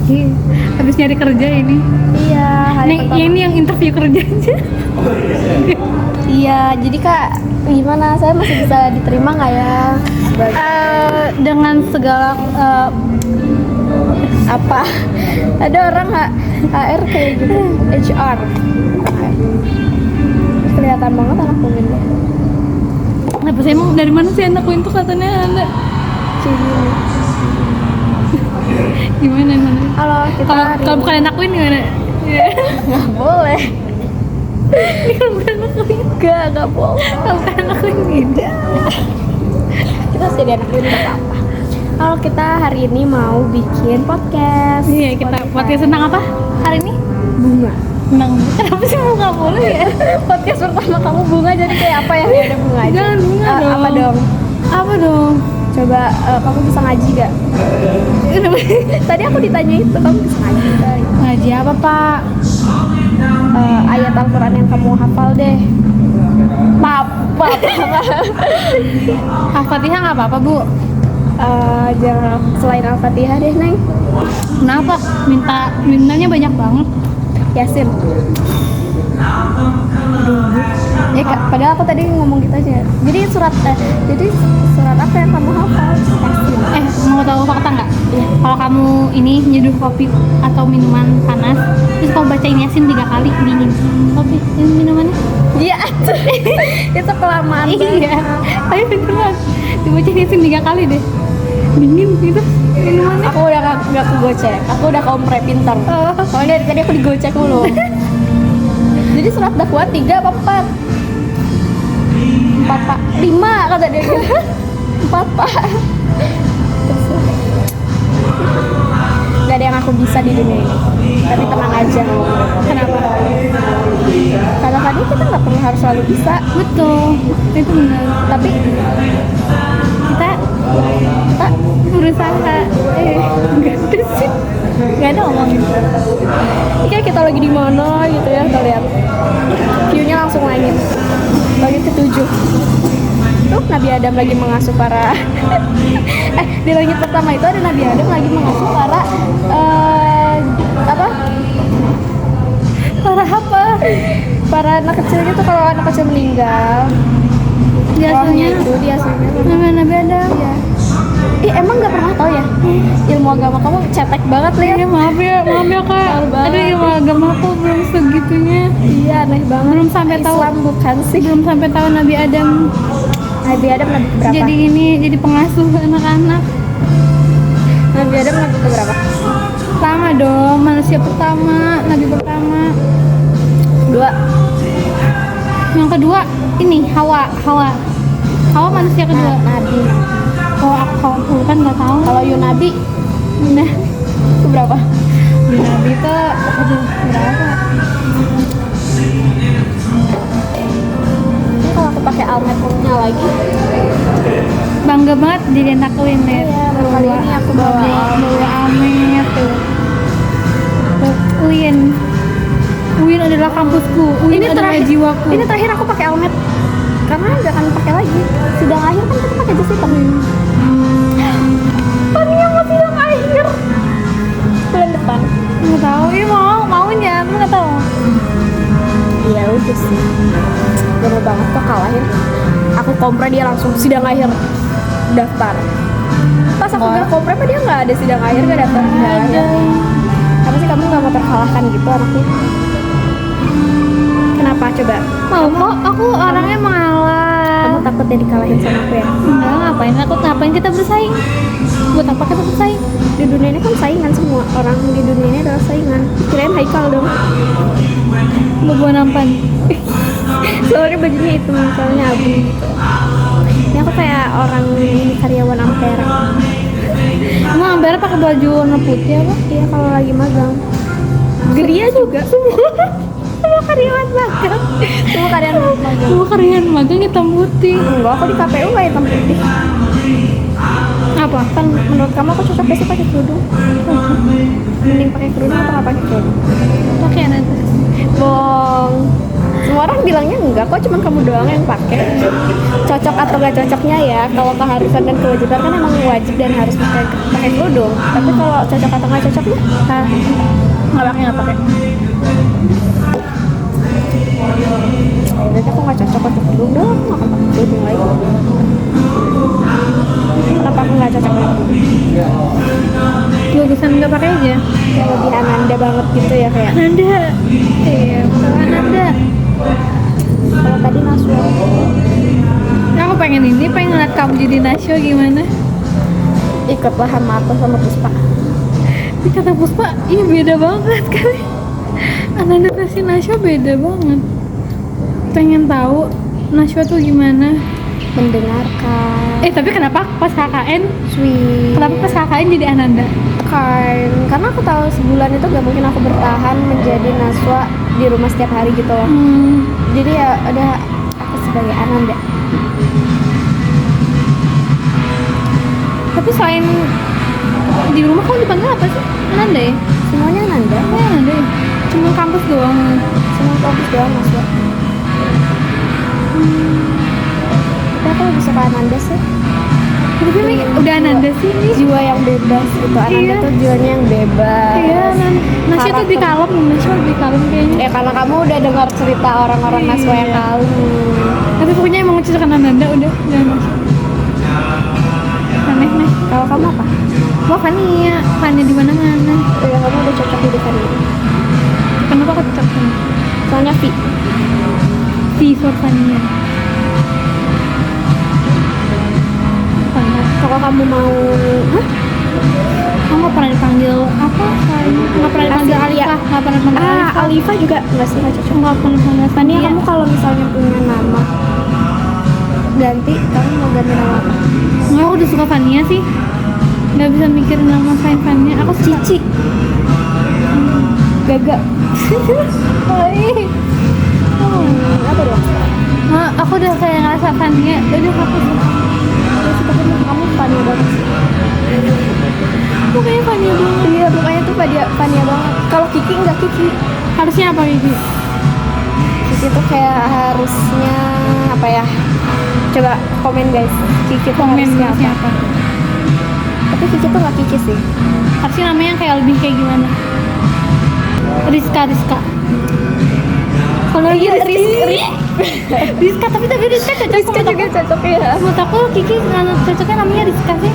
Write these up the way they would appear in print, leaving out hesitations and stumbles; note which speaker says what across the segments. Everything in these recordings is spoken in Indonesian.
Speaker 1: Iya, habis nyari kerja ini.
Speaker 2: Iya, hari
Speaker 1: Nih,
Speaker 2: pertama.
Speaker 1: ini yang interview kerja aja.
Speaker 2: Iya, jadi Kak, gimana? Saya masih bisa diterima nggak ya?
Speaker 1: Dengan segala
Speaker 2: Apa? Ada orang HR kayak gitu, HR. Kelihatan banget anak Uin deh.
Speaker 1: kenapa sih emang dari mana sih anak Uin tuh katanya ada
Speaker 2: Cini.
Speaker 1: gimana emang?
Speaker 2: Kalau kita hari
Speaker 1: Kalau bukan anak Uin gimana? Ya.
Speaker 2: nggak boleh.
Speaker 1: Ini kalau bukan anak Uin,
Speaker 2: Nggak boleh.
Speaker 1: kalau bukan anak Uin beda.
Speaker 2: Kita harus jadi anak Uin nggak apa-apa. Kalau kita hari ini mau bikin podcast.
Speaker 1: Iya, kita podcast tentang apa hari ini?
Speaker 2: Bunga.
Speaker 1: Tentang kenapa sih mau nggak boleh ya?
Speaker 2: Podcast pertama kamu bunga, jadi kayak apa yang ada bunga aja?
Speaker 1: Jangan bunga dong.
Speaker 2: Apa dong?
Speaker 1: Apa dong?
Speaker 2: Coba kamu bisa ngaji gak? Tadi aku ditanya itu, kamu bisa ngaji gak?
Speaker 1: Ngaji apa Pak?
Speaker 2: Ayat Al-Quran yang kamu hafal deh. Papa.
Speaker 1: Al-Fatihah nggak apa-apa Bu?
Speaker 2: Jangan selain Al-Fatihah deh, Neng.
Speaker 1: Kenapa? Mintanya banyak banget.
Speaker 2: Yasin. Ya, padahal aku tadi ngomong gitu aja. Jadi surat apa yang kamu hafal? Yasin.
Speaker 1: Mau tahu fakta nggak? Kalau kamu ini nyeduh kopi atau minuman panas, terus kamu bacain Yasin 3 kali dingin. Kopi, ini minumannya?
Speaker 2: Iya, itu kelamaan.
Speaker 1: Iya. Tapi beneran. Dibacain Yasin 3 kali deh. Dingin gitu minumannya.
Speaker 2: Aku udah nggak kegocek, aku udah kompre pintar. Soalnya dari tadi aku digocek mulu. Jadi surat dakwah 3 apa 4? 4 Pak, 5 kata dia. 4 Pak. Gak ada yang aku bisa di dunia ini. Tapi tenang aja.
Speaker 1: Kenapa?
Speaker 2: Karena tadi kita nggak perlu harus selalu bisa.
Speaker 1: Betul. Itu benar.
Speaker 2: Tapi
Speaker 1: Kita berusaha. Enggak ada sih. Enggak ada ngomongin.
Speaker 2: ini kayak kita lagi di mana gitu ya, kita lihat. View-nya langsung langit. Langit ke-7. Tuh Nabi Adam lagi mengasuh para di langit pertama itu ada Nabi Adam lagi mengasuh para apa? Para anak kecil gitu. Kalau anak kecil meninggal, rohnya itu dia
Speaker 1: Nama Nabi Adam.
Speaker 2: Iya. Emang nggak pernah tahu ya? Ilmu agama kamu cetek banget lah ya.
Speaker 1: Ya maaf ya Kak.
Speaker 2: Malu banget.
Speaker 1: Aduh, ilmu agama aku belum segitunya.
Speaker 2: Iya, aneh banget.
Speaker 1: Belum sampai tahu.
Speaker 2: Islam bukan sih.
Speaker 1: Belum sampai tahu Nabi Adam
Speaker 2: Nabi Adam nabi berapa?
Speaker 1: jadi pengasuh anak-anak.
Speaker 2: Nabi Adam nabi berapa?
Speaker 1: Pertama dong, manusia pertama, Nabi pertama.
Speaker 2: 2.
Speaker 1: Yang kedua ini Hawa manusia kedua.
Speaker 2: Nabi.
Speaker 1: Kalau aku kan nggak tahu.
Speaker 2: Kalau Yunabi,
Speaker 1: Nah,
Speaker 2: itu berapa?
Speaker 1: Nabi itu berapa?
Speaker 2: Ini kalau aku pakai almetnya lagi.
Speaker 1: Bangga banget jadi anak Uin deh.
Speaker 2: Iya, kali ini aku bawa
Speaker 1: Almet tuh. Uin adalah kampusku. Uin adalah jiwaku.
Speaker 2: Ini terakhir aku pakai almet karena nggak akan pakai lagi. Sidang akhir kan kita pakai jas hitam. Tania mau sidang akhir bulan depan.
Speaker 1: Nggak tahu. Ini maunya, aku nggak tahu.
Speaker 2: Iya udah sih. Bener banget kok kalahin. Aku kompre dia langsung sidang akhir daftar. Pas aku nggak kompre apa dia nggak ada sidang akhir nggak daftar. Nggak ada. Karena sih kamu nggak mau terkalahkan gitu anaknya. Kenapa coba?
Speaker 1: Mau kok, aku orangnya mengalah.
Speaker 2: Kamu takut ya dikalahin sama aku ya?
Speaker 1: Enggak, ngapain kita bersaing? Buat apa kita bersaing?
Speaker 2: Di dunia ini kan saingan, semua orang di dunia ini adalah saingan. Kirain Haikal dong.
Speaker 1: Buat nampan.
Speaker 2: Soalnya bajunya itu misalnya abu gitu. Ini aku kayak orang karyawan Ampera.
Speaker 1: Emang Ampera pakai baju warna putih apa?
Speaker 2: Iya kalau lagi magang. Geria juga.
Speaker 1: Semua karyawan magang.
Speaker 2: Semua karyawan magang.
Speaker 1: Semua karyawan magang hitam putih.
Speaker 2: Enggak, aku di KPU nggak hitam putih.
Speaker 1: Apa?
Speaker 2: Kan menurut kamu aku cocok besok pakai kerudung. Mending pakai kerudung atau nggak pakai kerudung?
Speaker 1: Pakai nanti.
Speaker 2: Bong. Semua orang bilangnya enggak kok, cuman kamu doang yang pakai. Cocok atau gak cocoknya ya, kalau keharusan dan kewajiban kan emang wajib dan harus pakai kerudung. Tapi kalau cocok atau gak cocoknya, nggak pakai. Jadi aku nggak cocok untuk kerudung dong, nggak akan pakai kerudung lagi. Kenapa aku nggak cocok lagi?
Speaker 1: Bagusan nggak pakai aja.
Speaker 2: Kayak lebih Ananda banget gitu ya kayak.
Speaker 1: Ananda. Iya, bukan Ananda.
Speaker 2: Kalau tadi Naswa.
Speaker 1: Aku pengen ngeliat kamu jadi Nasyo gimana?
Speaker 2: Ikutlah sama aku sama Puspa.
Speaker 1: Di kata Puspa, iya beda banget kali. Ananda versi Nasyo beda banget. Pengen tahu Nasyo tuh gimana?
Speaker 2: Mendengarkan.
Speaker 1: Tapi kenapa pas KKN?
Speaker 2: Sweet.
Speaker 1: Kenapa pas KKN jadi Ananda?
Speaker 2: Karena aku tahu sebulan itu gak mungkin aku bertahan menjadi Naswa di rumah setiap hari gitu loh. Jadi ya udah aku sebagai Ananda.
Speaker 1: Tapi selain di rumah kamu dipanggil apa sih? Ananda ya?
Speaker 2: Semuanya Ananda.
Speaker 1: Ananda ya? Cuma kampus doang.
Speaker 2: Semua kampus doang Naswa. Tapi aku lebih suka Ananda sih.
Speaker 1: Tapi udah Ananda sih ini.
Speaker 2: Jiwa yang bebas gitu. Ananda
Speaker 1: Iya.
Speaker 2: tuh jiwanya yang bebas.
Speaker 1: Iya, Nasyo tuh lebih kalem, Nasyo lebih kalem kayaknya.
Speaker 2: Ya karena kamu udah dengar cerita orang-orang Naswa yang
Speaker 1: Iya.
Speaker 2: kalem.
Speaker 1: Tapi pokoknya emang cocok Ananda udah Nasyo. Aneh nih.
Speaker 2: Kalau kamu apa?
Speaker 1: Wah Fania, Fania di mana-mana.
Speaker 2: Ya kamu udah cocok di depan ini.
Speaker 1: Kenapa aku cocok sama?
Speaker 2: Soalnya Vi.
Speaker 1: For Fania.
Speaker 2: Kalau kamu mau,
Speaker 1: Kamu nggak pernah dipanggil apa? Nggak pernah dipanggil
Speaker 2: Alia.
Speaker 1: Alifah, nggak pernah dipanggil Alifah.
Speaker 2: Alifa juga nggak sih, nggak cocok.
Speaker 1: Nggak pernah dipanggil
Speaker 2: Fania,
Speaker 1: Fania.
Speaker 2: kamu kalau misalnya punya nama ganti, kamu mau ganti nama apa?
Speaker 1: Nggak, aku udah suka Fania sih. Nggak bisa mikirin nama selain Fania. Aku suka.
Speaker 2: Cici. Gaga. Apa dong?
Speaker 1: Aku udah kayak ngerasa Fania. Udah aku suka.
Speaker 2: Tapi kamu Fania banget sih.
Speaker 1: Aku kayak Fania banget.
Speaker 2: Iya, mukanya tuh Fania banget. Kalau Kiki nggak Kiki.
Speaker 1: Harusnya apa Kiki?
Speaker 2: Kiki tuh kayak harusnya apa ya? Coba komen guys. Kiki tuh
Speaker 1: Komen
Speaker 2: harusnya
Speaker 1: harusnya
Speaker 2: apa?
Speaker 1: apa?
Speaker 2: Tapi Kiki tuh nggak Kiki sih.
Speaker 1: Harusnya namanya yang kayak lebih kayak gimana? Rizka. Kalau
Speaker 2: Iya,
Speaker 1: Rizka, tapi Rizka cocok.
Speaker 2: Rizka juga cocok ya.
Speaker 1: Menurut aku Kiki cocoknya namanya Rizka sih.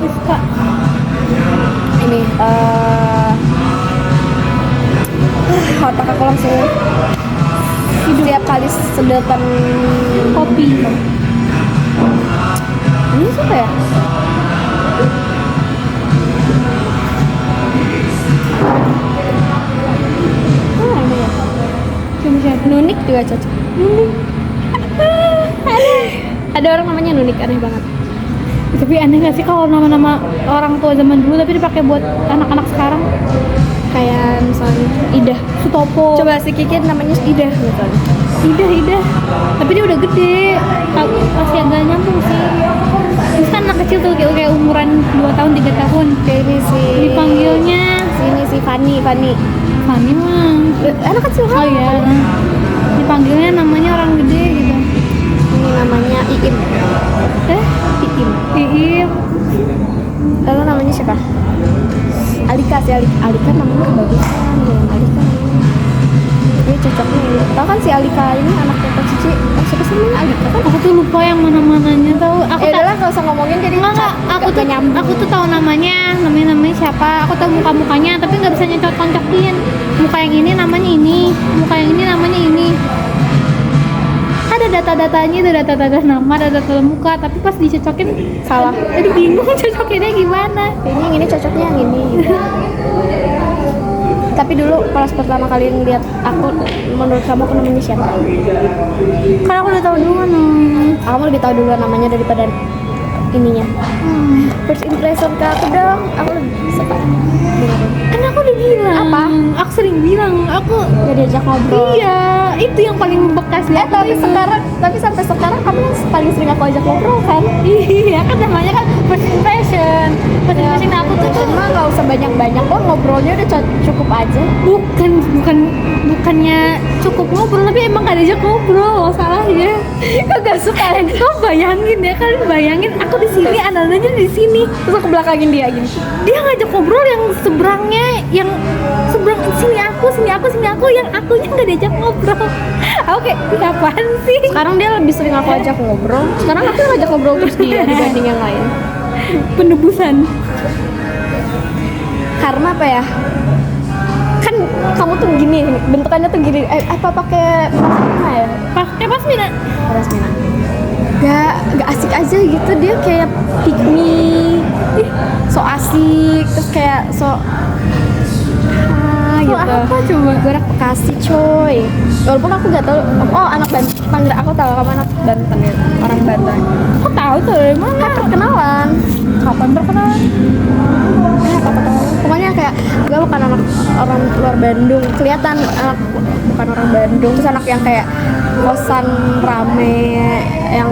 Speaker 1: Rizka.
Speaker 2: Ini otak aku langsung setiap kali sedotan
Speaker 1: Kopi.
Speaker 2: ini siapa ya? Ini ya.
Speaker 1: Siapa?
Speaker 2: Nunik juga cocok. Ada orang namanya Nunik, aneh banget.
Speaker 1: Tapi aneh gak sih kalau nama-nama orang tua zaman dulu tapi dipakai buat anak-anak sekarang?
Speaker 2: Kayak misalnya Ida.
Speaker 1: Sutopo.
Speaker 2: Coba si Kiki namanya Ida gitu.
Speaker 1: Ida. Tapi dia udah gede. Masih agak nyambung sih. Terus kan anak kecil tuh kayak umuran 2 tahun 3 tahun.
Speaker 2: Kayak ini si
Speaker 1: Dipanggilnya
Speaker 2: sini si Fani.
Speaker 1: Fani mah.
Speaker 2: Anak kecil
Speaker 1: Oh
Speaker 2: kan?
Speaker 1: iya. Dipanggilnya namanya orang gede gitu.
Speaker 2: Ini namanya Iim. Iim.
Speaker 1: Iip.
Speaker 2: Lalu namanya siapa? Alika sih, Alika namanya kebagusan ya, Alika. Dia cocoknya ini. Tahu kan si Alika ini anaknya Kak Cici? Siapa sih namanya Alika kan?
Speaker 1: Aku tuh lupa yang mana-mananya tahu. Aku
Speaker 2: Ya udahlah, nggak usah ngomongin jadi
Speaker 1: Enggak, aku tuh tahu namanya siapa, aku tahu muka-mukanya, tapi nggak bisa nyocok-nyocokin. Muka yang ini namanya ini, muka yang ini namanya ini. Ada data-datanya, ada data-data nama, ada data muka, tapi pas dicocokin
Speaker 2: salah.
Speaker 1: Jadi bingung cocokinnya gimana.
Speaker 2: Ini yang ini cocoknya yang ini. Tapi dulu pas pertama kali ngeliat aku, menurut kamu aku namanya siapa?
Speaker 1: Karena aku udah tahu duluan.
Speaker 2: Kamu lebih tahu dulu namanya daripada ininya. First impression ke aku dong, aku lebih suka.
Speaker 1: Kan aku udah bilang.
Speaker 2: Apa?
Speaker 1: Aku sering bilang, aku
Speaker 2: Gak diajak ngobrol.
Speaker 1: iya, itu yang paling membekas di aku.
Speaker 2: Tapi sampai sekarang kamu yang paling sering aku ajak ngobrol kan?
Speaker 1: Iya kan namanya kan first impression. Passion aku tuh
Speaker 2: Cuma nggak usah banyak-banyak kok, ngobrolnya udah cukup aja.
Speaker 1: bukannya cukup ngobrol, tapi emang gak diajak ngobrol masalahnya.
Speaker 2: Kagak suka lagi.
Speaker 1: Kau bayangin ya, kalian bayangin aku di sini, Anandanya di sini,
Speaker 2: Terus aku belakangin dia gini.
Speaker 1: dia ngajak ngobrol yang seberangnya, yang seberang sini aku, yang akunya nggak diajak ngobrol. Aku kayak, "Ih, apaan sih?"
Speaker 2: Sekarang dia lebih sering aku ajak ngobrol. Sekarang aku yang ajak ngobrol terus dia dibanding yang lain.
Speaker 1: Penebusan.
Speaker 2: Karena apa ya? Kan kamu tuh gini, bentukannya tuh gini. Apa pakai pasmina ya?
Speaker 1: Pakai pasmina.
Speaker 2: Pasmina. Gak asik aja gitu, dia kayak pick me. So asik, terus kayak so
Speaker 1: So
Speaker 2: gitu.
Speaker 1: apa coba?
Speaker 2: Gue anak Bekasi coy. Walaupun aku gak tahu. Oh, anak Banten. Panggil aku tahu kamu anak Banten ya. Orang Banten.
Speaker 1: Aku tahu tuh dari mana?
Speaker 2: Kan perkenalan.
Speaker 1: Kapan perkenalan?
Speaker 2: Pokoknya kayak gue bukan anak orang luar Bandung, kelihatan anak bukan orang Bandung, terus anak yang kayak kosan rame, yang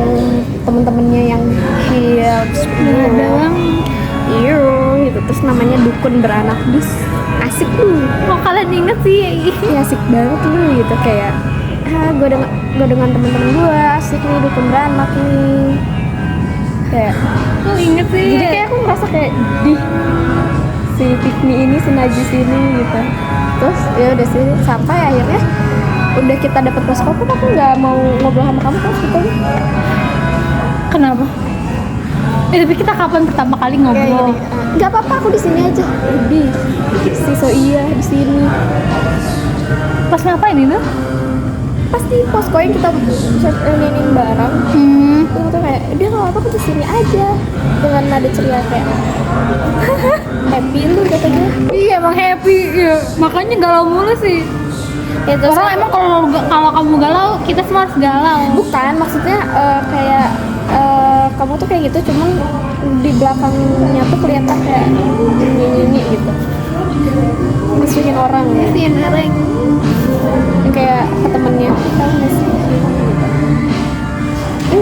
Speaker 2: temen-temennya yang hits,
Speaker 1: Doang.
Speaker 2: iyo gitu, terus namanya dukun beranak bis, asik lu,
Speaker 1: Kok kalian inget sih?
Speaker 2: ya asik banget lu gitu kayak, gue dengan temen-temen gue asik nih dukun beranak nih, kayak
Speaker 1: Kok inget sih?
Speaker 2: jadi kayak aku merasa kayak di si Pikmi ini si Najis ini gitu. Terus ya udah sih sampai akhirnya udah kita dapat persekopan, aku nggak mau ngobrol sama kamu terus gitu.
Speaker 1: Kenapa? Tapi kita kapan pertama kali
Speaker 2: Kayak
Speaker 1: ngobrol?
Speaker 2: gini, nggak apa-apa aku di sini aja. Di si so iya di sini.
Speaker 1: Pas ngapain itu?
Speaker 2: Pasti posko yang kita nyanyiin bareng. Itu tuh kayak dia nggak apa-apa aku di sini aja dengan nada ceria kayak happy lu kata dia.
Speaker 1: Iya emang happy, ya. Makanya galau mulu sih.
Speaker 2: Ya, terus
Speaker 1: Orang emang kalau kamu galau, kita semua harus galau.
Speaker 2: bukan maksudnya kayak kamu tuh kayak gitu, cuman di belakangnya tuh kelihatan kayak nyanyi gitu, misuhin orang ya,
Speaker 1: Sih nereng.
Speaker 2: yang kayak ke temennya tahu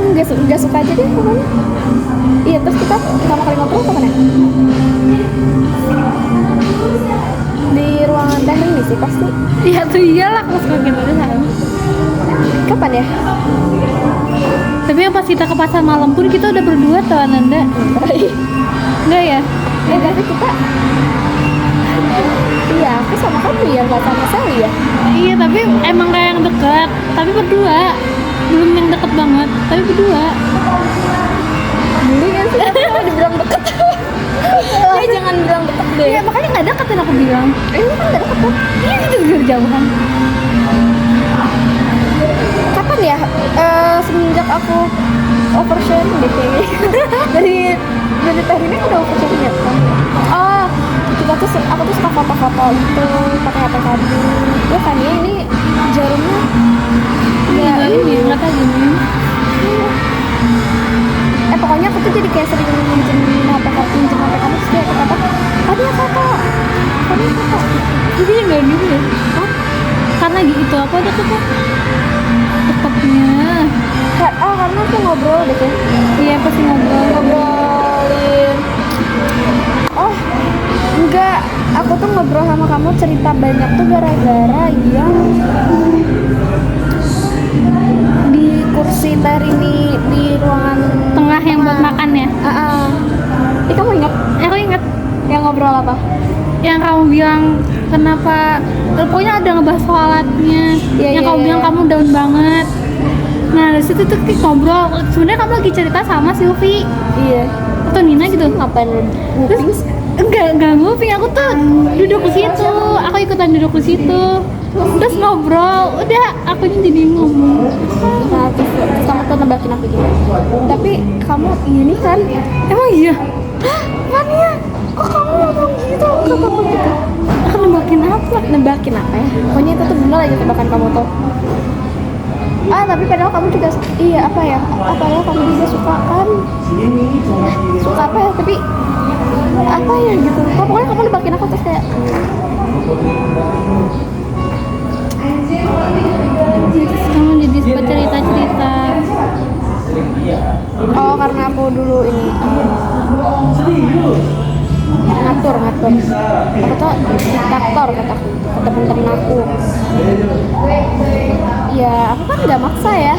Speaker 2: nggak sih? Nggak suka aja deh pokoknya. Iya, terus kita pertama kali ngobrol kapan ya? Di ruangan teknik nih sih pasti.
Speaker 1: Iya tuh iyalah pas kita di sana.
Speaker 2: Kapan ya?
Speaker 1: Tapi yang pas kita ke pasar malam pun kita udah berdua tuh Ananda. Enggak ya?
Speaker 2: Tapi kita iya, aku sama kamu ya, nggak sama Sally ya.
Speaker 1: Iya tapi emang kayak yang deket, tapi berdua. Belum yang deket banget, tapi berdua.
Speaker 2: Dulu kan sih kalau dibilang deket. Ya jangan bilang deket deh.
Speaker 1: Iya makanya nggak deket yang aku bilang.
Speaker 2: Ini kan nggak deket tuh.
Speaker 1: Iya itu juga jauhan.
Speaker 2: Kapan ya? Semenjak aku oversharing deh kayaknya. dari tekniknya udah oversharing ya kan? Oh, aku tuh suka foto-foto itu pakai HP kamu. Ya kan ya, ini jarumnya
Speaker 1: Iya ini nggak tahu gini.
Speaker 2: pokoknya aku tuh jadi kayak sering minjem HP kamu terus kayak kata ada ya foto
Speaker 1: Jadi nggak gitu ya?
Speaker 2: Hah?
Speaker 1: Karena gitu apa ada tuh deketnya?
Speaker 2: Karena aku ngobrol deh kan.
Speaker 1: Iya pasti
Speaker 2: Ngobrolin. Oh enggak, aku tuh ngobrol sama kamu cerita banyak tuh gara-gara yang di kursi ini di ruangan
Speaker 1: tengah yang buat makan ya.
Speaker 2: Kamu ingat
Speaker 1: Aku inget
Speaker 2: yang ngobrol apa?
Speaker 1: yang kamu bilang kenapa, pokoknya ada ngebahas sholatnya.
Speaker 2: Iya,
Speaker 1: Yang
Speaker 2: iya,
Speaker 1: kamu
Speaker 2: iya.
Speaker 1: bilang kamu down banget. Nah dari situ tuh kita ngobrol. Sebenarnya kamu lagi cerita sama Silvi
Speaker 2: Iya.
Speaker 1: atau Nina gitu.
Speaker 2: Ngapain nguping?
Speaker 1: Enggak nguping, aku tuh duduk di situ, aku ikutan duduk di situ, terus ngobrol, udah aku jadi ngomong.
Speaker 2: Nah, terus kamu tuh nebakin aku gitu. Tapi kamu ini kan,
Speaker 1: Emang iya?
Speaker 2: Mania, kok kamu ngomong gitu? Kata aku gitu.
Speaker 1: Aku nembakin apa?
Speaker 2: Nebakin apa ya? Pokoknya itu tuh bener aja tebakan kamu tuh. Tapi padahal kamu juga iya apa ya? Padahal kamu juga suka kan? Suka apa ya? Tapi apa ya gitu. Pokoknya kamu nebakin aku terus kayak
Speaker 1: Terus kamu jadi suka cerita-cerita.
Speaker 2: oh karena aku dulu ini aku tuh diktator kataku, kata temen-temen aku. Ya aku kan nggak maksa ya,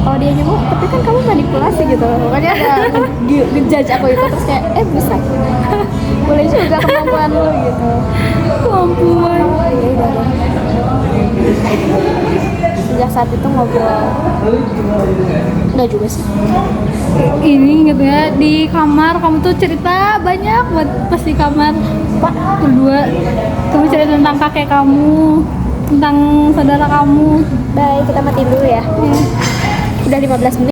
Speaker 2: kalau dia nyuruh, tapi kan kamu manipulasi gitu, makanya ada ngejudge aku itu, terus kayak bisa boleh juga kemampuan lu gitu.
Speaker 1: Kemampuan.
Speaker 2: Ya udah deh. Sejak saat itu ngobrol enggak juga sih.
Speaker 1: Ini inget nggak di kamar kamu tuh cerita banyak buat pas di kamar
Speaker 2: Pak,
Speaker 1: berdua, kamu cerita tentang kakek kamu, tentang saudara kamu.
Speaker 2: bye, kita matiin dulu ya. Udah 15 menit.